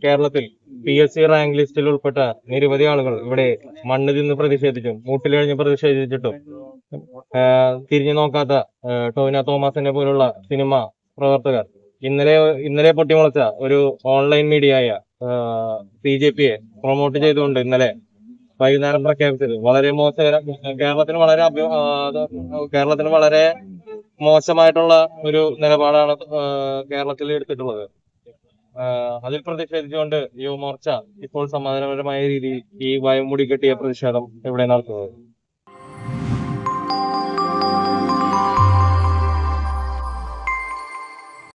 കേരളത്തിൽ PSC rank ലിസ്റ്റിൽ ഉൾപ്പെട്ട നിരവധി ആളുകൾ ഇവിടെ മണ്ണ് തിന്ന് പ്രതിഷേധിച്ചും മൂട്ടിലിഴഞ്ഞ് പ്രതിഷേധിച്ചിട്ടും തിരിഞ്ഞു നോക്കാത്ത ടോവിനോ തോമസിനെ പോലുള്ള സിനിമ പ്രവർത്തകർ ഇന്നലെ പൊട്ടിമുളച്ച ഒരു ഓൺലൈൻ മീഡിയയായ CJP-യെ പ്രൊമോട്ട് ചെയ്തുകൊണ്ട് ഇന്നലെ വൈകുന്നേരം പ്രഖ്യാപിച്ചത് വളരെ മോശം, കേരളത്തിന് വളരെ മോശമായിട്ടുള്ള ഒരു നിലപാടാണ് കേരളത്തിൽ എടുത്തിട്ടുള്ളത്. അതിൽ പ്രതിഷേധിച്ചുകൊണ്ട് യുവമോർച്ച ഇപ്പോൾ സമാധാനപരമായ രീതിയിൽ ഈ വയംമുടി കെട്ടിയ പ്രതിഷേധം ഇവിടെ നടത്തുന്നത്.